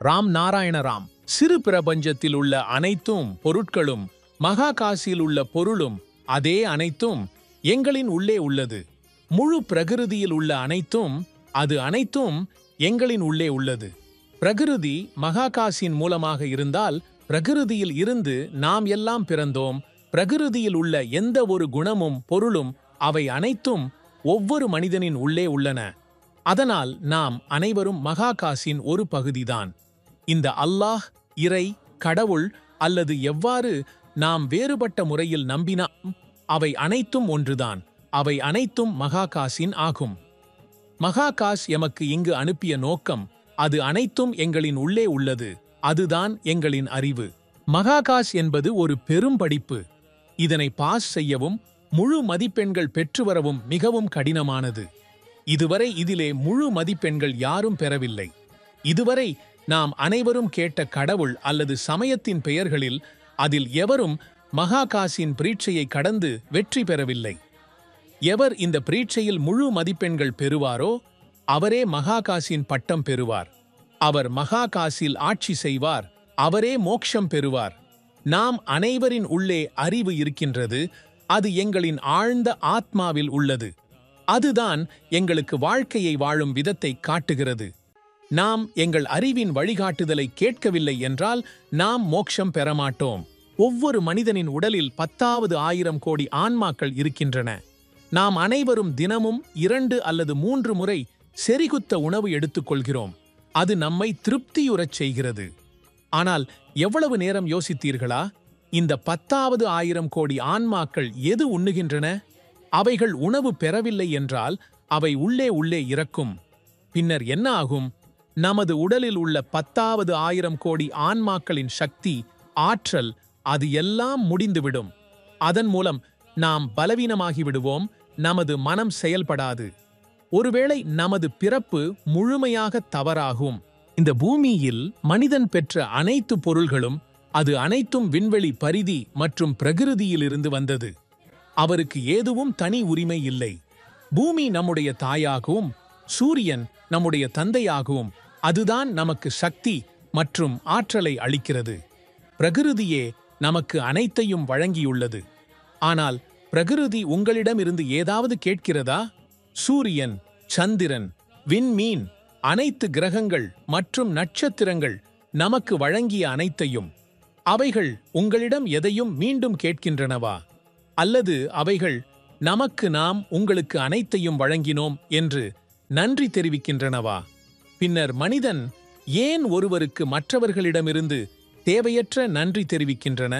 ராம் நாராயண ராம். சிறு பிரபஞ்சத்தில் உள்ள அனைத்தும் பொருட்களும், மகாகாசியில் உள்ள பொருளும் அதே அனைத்தும் எங்களின் உள்ளே உள்ளது. முழு பிரகிருதியில் உள்ள அனைத்தும் அது அனைத்தும் எங்களின் உள்ளே உள்ளது. பிரகிருதி மகாகாசின் மூலமாக இருந்தால் பிரகிருதியில் இருந்து நாம் எல்லாம் பிறந்தோம். பிரகிருதியில் உள்ள எந்த ஒரு குணமும் பொருளும் அவை அனைத்தும் ஒவ்வொரு மனிதனின் உள்ளே உள்ளன. அதனால் நாம் அனைவரும் மகாகாசின் ஒரு பகுதிதான். இந்த அல்லாஹ், இறை, கடவுள் அல்லது எவ்வாறு நாம் வேறுபட்ட முறையில் நம்பினாம், அவை அனைத்தும் ஒன்றுதான். அவை அனைத்தும் மகாகாசின் ஆகும். மகாகாஷ் எமக்கு இங்கு அனுப்பிய நோக்கம், அது அனைத்தும் எங்களின் உள்ளே உள்ளது. அதுதான் எங்களின் அறிவு. மகாகாஷ் என்பது ஒரு பெரும் படிப்பு. இதனை பாஸ் செய்யவும் முழு மதிப்பெண்கள் பெற்று வரவும் மிகவும் கடினமானது. இதுவரை இதிலே முழு மதிப்பெண்கள் யாரும் பெறவில்லை. இதுவரை நாம் அனைவரும் கேட்ட கடவுள் அல்லது சமயத்தின் பெயர்களில் அதில் எவரும் மகாகாசின் பரீட்சையை கடந்து வெற்றி பெறவில்லை. எவர் இந்த பரீட்சையில் முழு மதிப்பெண்கள் பெறுவாரோ அவரே மகாகாசின் பட்டம் பெறுவார். அவர் மகாகாசில் ஆட்சி செய்வார். அவரே மோட்சம் பெறுவார். நாம் அனைவரின் உள்ளே அறிவு இருக்கின்றது. அது எங்களின் ஆழ்ந்த ஆத்மாவில் உள்ளது. அதுதான் எங்களுக்கு வாழ்க்கையை வாழும் விதத்தை காட்டுகிறது. நாம் எங்கள் அறிவின் வழிகாட்டுதலை கேட்கவில்லை என்றால் நாம் மோட்சம் பெறமாட்டோம். ஒவ்வொரு மனிதனின் உடலில் 10,000 கோடி ஆன்மாக்கள் இருக்கின்றன. நாம் அனைவரும் தினமும் 2 அல்லது 3 முறை செரிகுத்த உணவு எடுத்துக்கொள்கிறோம். அது நம்மை திருப்தியுறச் செய்கிறது. ஆனால் எவ்வளவு நேரம் யோசித்தீர்களா? இந்த 10,000 கோடி ஆன்மாக்கள் எது உண்ணுகின்றன? அவைகள் உணவு பெறவில்லை என்றால் அவை உள்ளே இறக்கும். பின்னர் என்ன ஆகும்? நமது உடலில் உள்ள 10,000 கோடி ஆன்மாக்களின் சக்தி, ஆற்றல் அது எல்லாம் முடிந்துவிடும். அதன் மூலம் நாம் பலவீனமாகி விடுவோம். நமது மனம் செயல்படாது. ஒருவேளை நமது பிறப்பு முழுமையாக தவறாகும். இந்த பூமியில் மனிதன் பெற்ற அனைத்து பொருள்களும் அது அனைத்தும் விண்வெளி பரிதி மற்றும் பிரகிருதியிலிருந்து வந்தது. அவருக்கு ஏதுவும் தனி உரிமை இல்லை. பூமி நம்முடைய தாயாகவும் சூரியன் நம்முடைய தந்தையாகவும் அதுதான் நமக்கு சக்தி மற்றும் ஆற்றலை அளிக்கிறது. பிரகிருதியே நமக்கு அனைத்தையும் வழங்கியுள்ளது. ஆனால் பிரகிருதி உங்களிடமிருந்து ஏதாவது கேட்கிறதா? சூரியன், சந்திரன், விண்மீன், அனைத்து கிரகங்கள் மற்றும் நட்சத்திரங்கள் நமக்கு வழங்கிய அனைத்தையும், அவைகள் உங்களிடம் எதையும் மீண்டும் கேட்கின்றனவா? அல்லது அவைகள் நமக்கு நாம் உங்களுக்கு அனைத்தையும் வழங்கினோம் என்று நன்றி தெரிவிக்கின்றனவா? பின்னர் மனிதன் ஏன் ஒருவருக்கு மற்றவர்களிடமிருந்து தேவையற்ற நன்றி தெரிவிக்கின்றன?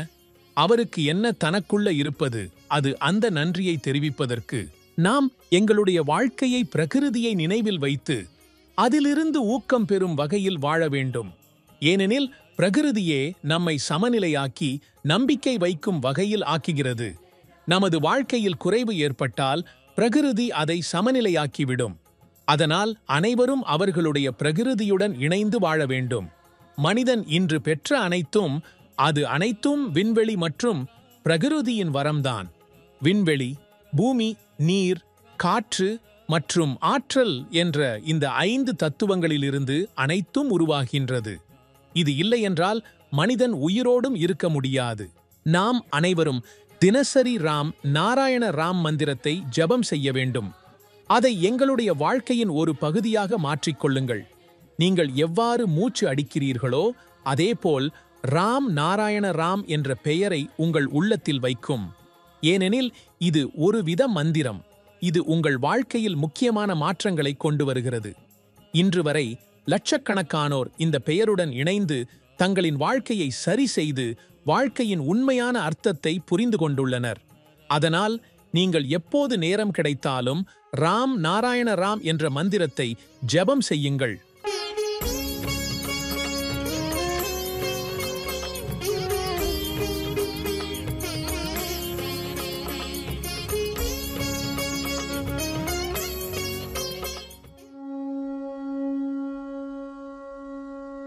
அவருக்கு என்ன தனக்குள்ள இருப்பது? அது அந்த நன்றியை தெரிவிப்பதற்கு நாம் எங்களுடைய வாழ்க்கையை பிரகிருதியை நினைவில் வைத்து அதிலிருந்து ஊக்கம் பெறும் வகையில் வாழ வேண்டும். ஏனெனில் பிரகிருதியே நம்மை சமநிலையாக்கி நம்பிக்கை வைக்கும் வகையில் ஆக்குகிறது. நமது வாழ்க்கையில் குறைவு ஏற்பட்டால் பிரகிருதி அதை சமநிலையாக்கிவிடும். அதனால் அனைவரும் அவர்களுடைய பிரகிருதியுடன் இணைந்து வாழ வேண்டும். மனிதன் இன்று பெற்ற அனைத்தும் அது அனைத்தும் விண்வெளி மற்றும் பிரகிருதியின் வரம்தான். விண்வெளி, பூமி, நீர், காற்று மற்றும் ஆற்றல் என்ற இந்த 5 தத்துவங்களிலிருந்து அனைத்தும் உருவாகின்றது. இது இல்லையென்றால் மனிதன் உயிரோடும் இருக்க முடியாது. நாம் அனைவரும் தினசரி ராம் நாராயண ராம் மந்திரத்தை ஜெபம் செய்ய வேண்டும். அதை எங்களுடைய வாழ்க்கையின் ஒரு பகுதியாக மாற்றிக்கொள்ளுங்கள். நீங்கள் எவ்வாறு மூச்சு அடிக்கிறீர்களோ அதேபோல் ராம் நாராயண ராம் என்ற பெயரை உங்கள் உள்ளத்தில் வைக்கும். ஏனெனில் இது ஒரு வித மந்திரம். இது உங்கள் வாழ்க்கையில் முக்கியமான மாற்றங்களை கொண்டு வருகிறது. இன்று வரை லட்சக்கணக்கானோர் இந்த பெயருடன் இணைந்து தங்களின் வாழ்க்கையை சரி செய்து வாழ்க்கையின் உண்மையான அர்த்தத்தை புரிந்து கொண்டுள்ளனர். அதனால் நீங்கள் எப்போது நேரம் கிடைத்தாலும் ராம் நாராயண ராம் என்ற மந்திரத்தை ஜெபம் செய்யுங்கள்.